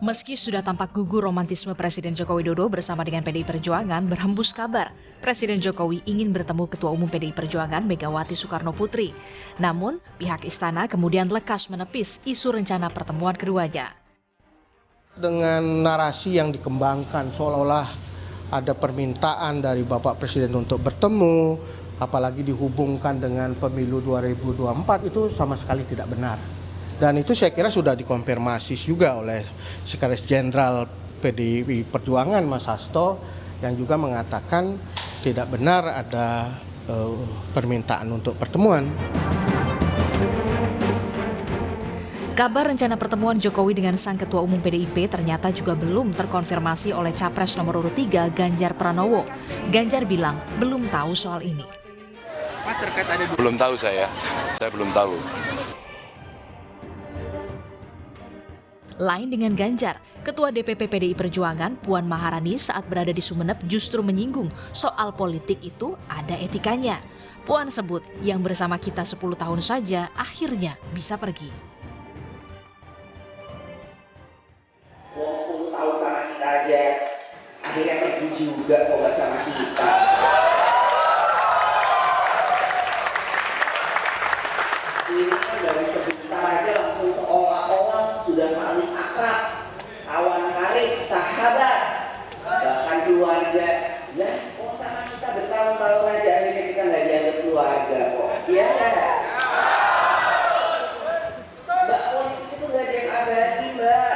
Meski sudah tampak gugur romantisme Presiden Joko Widodo bersama dengan PDI Perjuangan, berhembus kabar Presiden Jokowi ingin bertemu Ketua Umum PDI Perjuangan Megawati Soekarno Putri. Namun, pihak istana kemudian lekas menepis isu rencana pertemuan keduanya. Dengan narasi yang dikembangkan seolah-olah ada permintaan dari Bapak Presiden untuk bertemu, apalagi dihubungkan dengan pemilu 2024, itu sama sekali tidak benar. Dan itu saya kira sudah dikonfirmasi juga oleh Sekretaris Jenderal PDI Perjuangan Mas Hasto, yang juga mengatakan tidak benar ada permintaan untuk pertemuan. Kabar rencana pertemuan Jokowi dengan sang Ketua Umum PDIP ternyata juga belum terkonfirmasi oleh Capres nomor urut 3 Ganjar Pranowo. Ganjar bilang belum tahu soal ini. Mas, terkait ada belum tahu saya belum tahu. Lain dengan Ganjar, Ketua DPP PDI Perjuangan Puan Maharani saat berada di Sumeneb justru menyinggung soal politik itu ada etikanya. Puan sebut yang bersama kita 10 tahun saja akhirnya bisa pergi. 10 tahun sama kita aja, akhirnya pergi juga kok gak sama kita. Ini kan dari sebentar aja langsung seolah-olah sudah paling akrab, kawan karib, sahabat, bahkan keluarga. Ya, kok sama kita bertahun-tahun aja akhirnya kita nggak dianggap keluarga kok. Iya nggak? Mbak, politik itu nggak ada yang abadi, Mbak.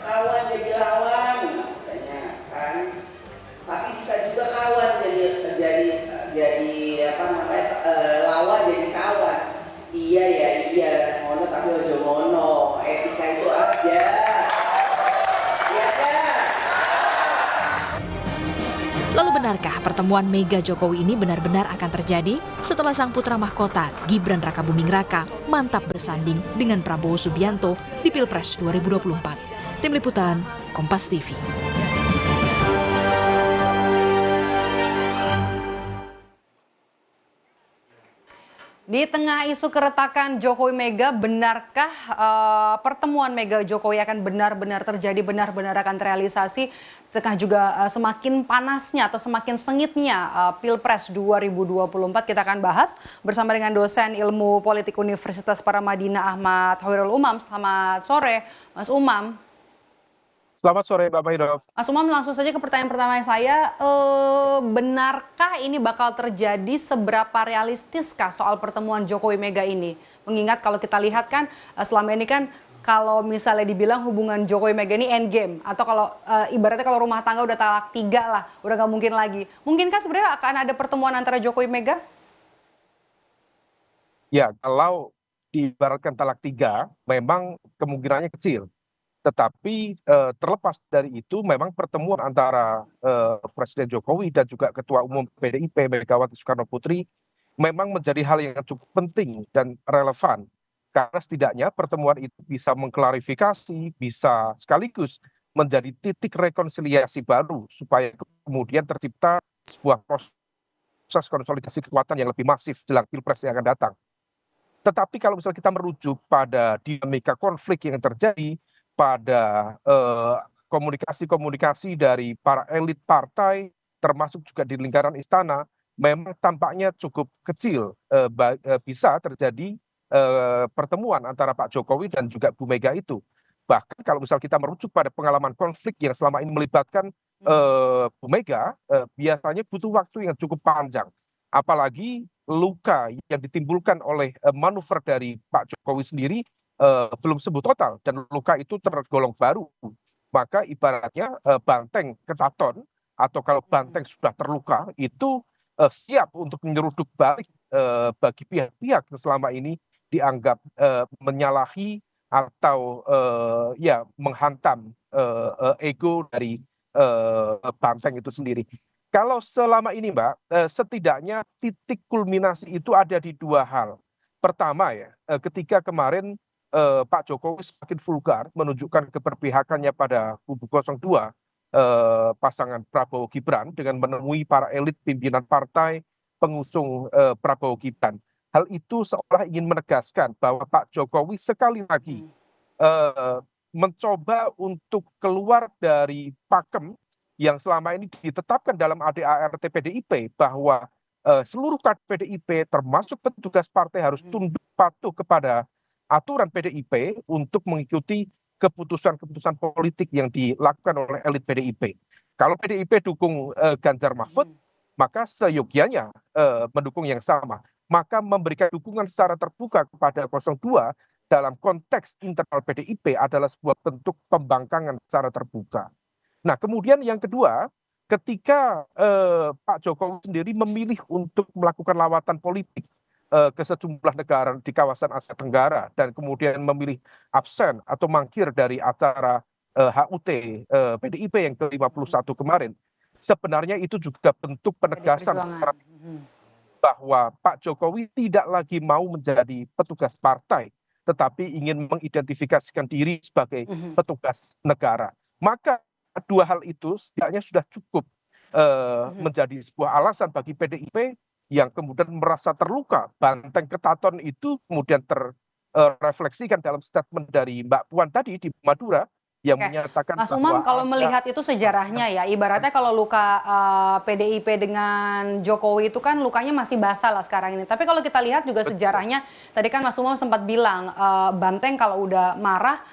Kawan jadi lawan, katanya kan. Tapi bisa juga kawan jadi apa namanya, lawan jadi kawan. Iya ya iya, ngono tapi ojo ngono. Etika itu ada. Iya kan? Lalu benarkah pertemuan Mega Jokowi ini benar-benar akan terjadi setelah sang putra mahkota Gibran Rakabuming Raka mantap bersanding dengan Prabowo Subianto di Pilpres 2024? Tim Liputan, Kompas TV. Di tengah isu keretakan Jokowi Mega, benarkah pertemuan Mega Jokowi akan benar-benar terjadi, benar-benar akan terrealisasi? Tengah juga semakin panasnya atau semakin sengitnya Pilpres 2024, kita akan bahas bersama dengan dosen ilmu politik Universitas Paramadina Ahmad Hoirul Umam. Selamat sore, Mas Umam. Selamat sore, Bapak Hidof. Mas Umam, langsung saja ke pertanyaan pertama saya. Benarkah ini bakal terjadi, seberapa realistiskah soal pertemuan Jokowi Mega ini? Mengingat kalau kita lihat kan selama ini kan kalau misalnya dibilang hubungan Jokowi Mega ini endgame. Atau kalau ibaratnya kalau rumah tangga udah talak 3 lah, udah gak mungkin lagi. Mungkinkah sebenarnya akan ada pertemuan antara Jokowi Mega? Ya, kalau diibaratkan talak 3, memang kemungkinannya kecil. Tetapi terlepas dari itu, memang pertemuan antara Presiden Jokowi dan juga Ketua Umum PDIP Megawati Soekarno Putri memang menjadi hal yang cukup penting dan relevan. Karena setidaknya pertemuan itu bisa mengklarifikasi, bisa sekaligus menjadi titik rekonsiliasi baru supaya kemudian tercipta sebuah proses konsolidasi kekuatan yang lebih masif jelang Pilpres yang akan datang. Tetapi kalau misalnya kita merujuk pada dinamika konflik yang terjadi, pada komunikasi-komunikasi dari para elit partai, termasuk juga di lingkaran istana, memang tampaknya cukup kecil bisa terjadi pertemuan antara Pak Jokowi dan juga Bu Mega itu. Bahkan kalau misal kita merujuk pada pengalaman konflik yang selama ini melibatkan Bu Mega, biasanya butuh waktu yang cukup panjang. Apalagi luka yang ditimbulkan oleh manuver dari Pak Jokowi sendiri belum sembuh total dan luka itu tergolong baru, maka ibaratnya banteng ketaton atau kalau banteng sudah terluka itu siap untuk menyeruduk balik bagi pihak-pihak yang selama ini dianggap menyalahi atau ya menghantam ego dari banteng itu sendiri. Kalau selama ini Mbak, setidaknya titik kulminasi itu ada di 2 hal. Pertama ya, ketika kemarin Pak Jokowi semakin vulgar menunjukkan keberpihakannya pada kubu 02, pasangan Prabowo Gibran dengan menemui para elit pimpinan partai pengusung Prabowo Gibran. Hal itu seolah ingin menegaskan bahwa Pak Jokowi sekali lagi mencoba untuk keluar dari pakem yang selama ini ditetapkan dalam ADART PDIP bahwa seluruh kader PDIP termasuk petugas partai harus tunduk patuh kepada aturan PDIP untuk mengikuti keputusan-keputusan politik yang dilakukan oleh elit PDIP. Kalau PDIP dukung Ganjar Mahfud, maka seyogyanya mendukung yang sama. Maka memberikan dukungan secara terbuka kepada 02 dalam konteks internal PDIP adalah sebuah bentuk pembangkangan secara terbuka. Nah, kemudian yang kedua, ketika Pak Jokowi sendiri memilih untuk melakukan lawatan politik ke sejumlah negara di kawasan Asia Tenggara dan kemudian memilih absen atau mangkir dari acara HUT PDIP yang ke-51 kemarin, sebenarnya itu juga bentuk penegasan secara bahwa Pak Jokowi tidak lagi mau menjadi petugas partai, tetapi ingin mengidentifikasikan diri sebagai petugas negara. Maka dua hal itu setidaknya sudah cukup menjadi sebuah alasan bagi PDIP yang kemudian merasa terluka. Banteng Ketaton itu kemudian terrefleksikan dalam statement dari Mbak Puan tadi di Madura yang menyatakan Mas Umam, kalau melihat itu sejarahnya ya, ibaratnya kalau luka PDIP dengan Jokowi itu kan lukanya masih basah lah sekarang ini. Tapi kalau kita lihat juga sejarahnya, tadi kan Mas Umam sempat bilang Banteng kalau udah marah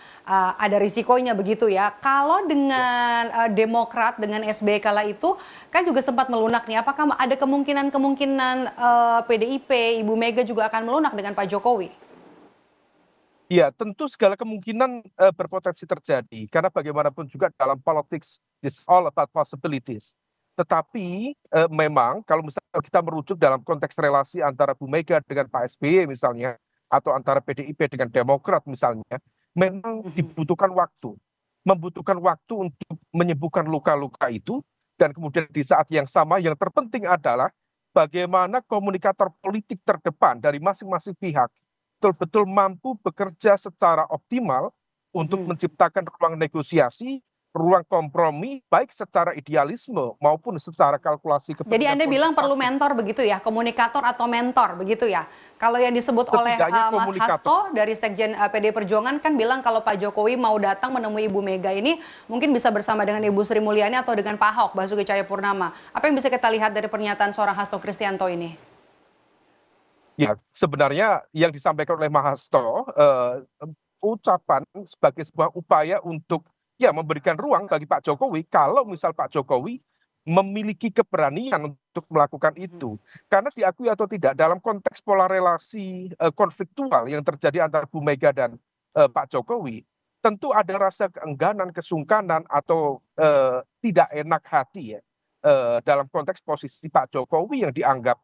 ada risikonya begitu ya. Kalau dengan Demokrat, dengan SBY kala itu kan juga sempat melunak nih. Apakah ada kemungkinan PDIP, Ibu Mega juga akan melunak dengan Pak Jokowi? Ya, tentu segala kemungkinan berpotensi terjadi. Karena bagaimanapun juga dalam politics, it's all about possibilities. Tetapi memang kalau misalnya kita merujuk dalam konteks relasi antara Bu Mega dengan Pak SBY misalnya, atau antara PDIP dengan Demokrat misalnya, memang dibutuhkan waktu. Membutuhkan waktu untuk menyembuhkan luka-luka itu, dan kemudian di saat yang sama yang terpenting adalah bagaimana komunikator politik terdepan dari masing-masing pihak betul-betul mampu bekerja secara optimal untuk menciptakan ruang negosiasi, ruang kompromi, baik secara idealisme maupun secara kalkulasi kepentingan. Jadi Anda bilang perlu mentor begitu ya, komunikator atau mentor begitu ya? Kalau yang disebut oleh Mas Hasto dari Sekjen PD Perjuangan kan bilang kalau Pak Jokowi mau datang menemui Ibu Mega ini mungkin bisa bersama dengan Ibu Sri Mulyani atau dengan Pak Ahok, Basuki Cahayapurnama. Apa yang bisa kita lihat dari pernyataan seorang Hasto Kristianto ini? Ya, sebenarnya yang disampaikan oleh Mas Hasto ucapan sebagai sebuah upaya untuk ya memberikan ruang bagi Pak Jokowi kalau misal Pak Jokowi memiliki keberanian untuk melakukan itu. Karena diakui atau tidak dalam konteks pola relasi konfliktual yang terjadi antara Bu Mega dan Pak Jokowi, tentu ada rasa keengganan, kesungkanan atau tidak enak hati ya dalam konteks posisi Pak Jokowi yang dianggap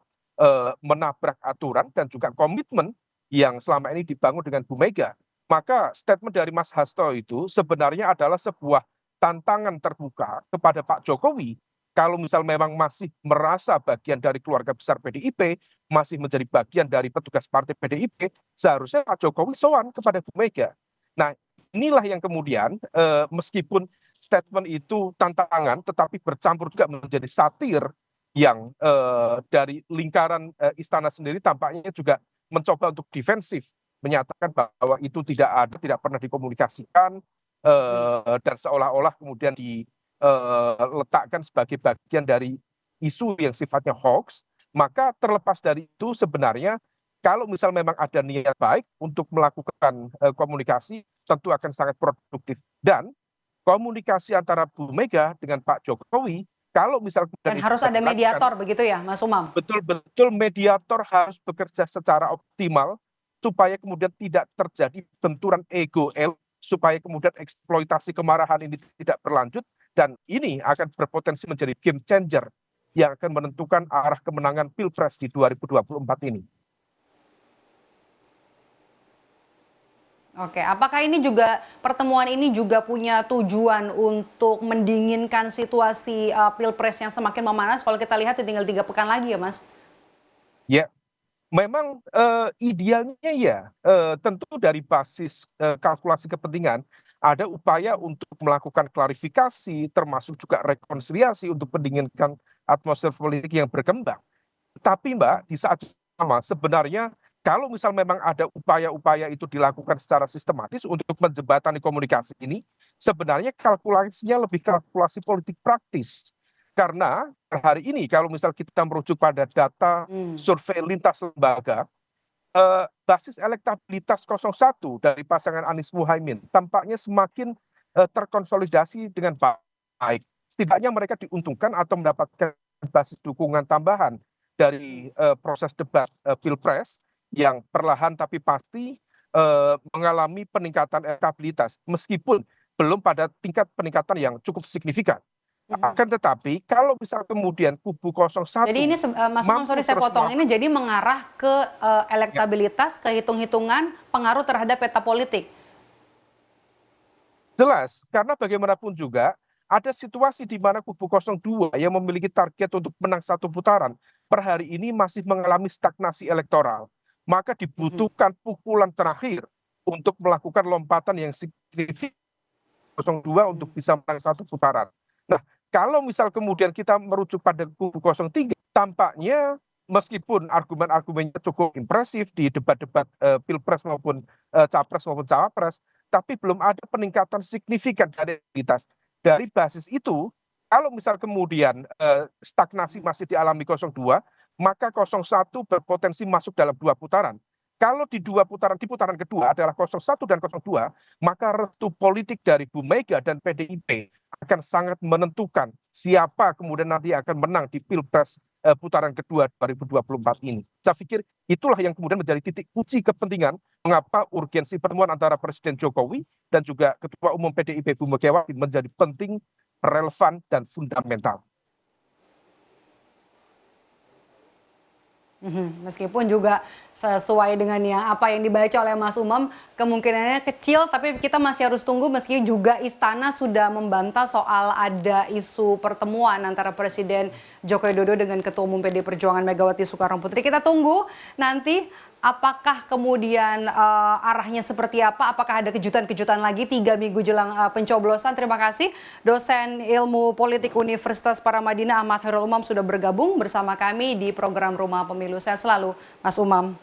menabrak aturan dan juga komitmen yang selama ini dibangun dengan Bu Mega. Maka statement dari Mas Hasto itu sebenarnya adalah sebuah tantangan terbuka kepada Pak Jokowi. Kalau misal memang masih merasa bagian dari keluarga besar PDIP, masih menjadi bagian dari petugas partai PDIP, seharusnya Pak Jokowi sowan kepada Bu Mega. Nah, inilah yang kemudian meskipun statement itu tantangan, tetapi bercampur juga menjadi satir yang dari lingkaran istana sendiri tampaknya juga mencoba untuk defensif, menyatakan bahwa itu tidak ada, tidak pernah dikomunikasikan, dan seolah-olah kemudian diletakkan sebagai bagian dari isu yang sifatnya hoax. Maka terlepas dari itu sebenarnya kalau misal memang ada niat baik untuk melakukan komunikasi, tentu akan sangat produktif. Dan komunikasi antara Bu Mega dengan Pak Jokowi, kalau misal dan harus ada mediator begitu ya, Mas Umam? Betul-betul mediator harus bekerja secara optimal supaya kemudian tidak terjadi benturan ego, supaya kemudian eksploitasi kemarahan ini tidak berlanjut, dan ini akan berpotensi menjadi game changer yang akan menentukan arah kemenangan Pilpres di 2024 ini. Oke, apakah ini juga pertemuan ini juga punya tujuan untuk mendinginkan situasi Pilpres yang semakin memanas? Kalau kita lihat tinggal 3 pekan lagi ya, Mas? Ya, memang idealnya ya tentu dari basis kalkulasi kepentingan ada upaya untuk melakukan klarifikasi, termasuk juga rekonsiliasi untuk mendinginkan atmosfer politik yang berkembang. Tapi Mbak, di saat sama sebenarnya kalau misal memang ada upaya-upaya itu dilakukan secara sistematis untuk menjembatani komunikasi ini, sebenarnya kalkulasinya lebih kalkulasi politik praktis. Karena per hari ini kalau misal kita merujuk pada data survei lintas lembaga, basis elektabilitas 01 dari pasangan Anies Muhaimin tampaknya semakin terkonsolidasi dengan baik. Setidaknya mereka diuntungkan atau mendapatkan basis dukungan tambahan dari proses debat Pilpres yang perlahan tapi pasti mengalami peningkatan elektabilitas meskipun belum pada tingkat peningkatan yang cukup signifikan. Akan tetapi kalau misal kemudian kubu 01 Jadi ini Mas Umam, sorry saya potong, ini jadi mengarah ke elektabilitas, ke hitung-hitungan pengaruh terhadap peta politik. Jelas, karena bagaimanapun juga ada situasi di mana kubu 02 yang memiliki target untuk menang satu putaran per hari ini masih mengalami stagnasi elektoral. Maka dibutuhkan pukulan terakhir untuk melakukan lompatan yang signifikan 02 untuk bisa menang satu putaran. Nah, kalau misal kemudian kita merujuk pada kubu 03, tampaknya meskipun argumen-argumennya cukup impresif di debat-debat Pilpres maupun Capres maupun Cawapres, tapi belum ada peningkatan signifikan dari elektabilitas. Dari basis itu, kalau misal kemudian stagnasi masih dialami 02, maka 01 berpotensi masuk dalam 2 putaran. Kalau di 2 putaran, di putaran kedua adalah 01 dan 02, maka restu politik dari Bu Mega dan PDIP akan sangat menentukan siapa kemudian nanti akan menang di Pilpres putaran kedua 2024 ini. Saya pikir itulah yang kemudian menjadi titik uji kepentingan mengapa urgensi pertemuan antara Presiden Jokowi dan juga Ketua Umum PDIP Bu Megawati menjadi penting, relevan, dan fundamental. Meskipun juga sesuai dengan apa yang dibaca oleh Mas Umam, kemungkinannya kecil, tapi kita masih harus tunggu meski juga Istana sudah membantah soal ada isu pertemuan antara Presiden Joko Widodo dengan Ketua Umum PD Perjuangan Megawati Soekarno Putri. Kita tunggu nanti apakah kemudian arahnya seperti apa, apakah ada kejutan-kejutan lagi 3 minggu jelang pencoblosan. Terima kasih dosen ilmu politik Universitas Paramadina Ahmad Khairul Umam sudah bergabung bersama kami di program Rumah Pemilu. Sehat selalu Mas Umam.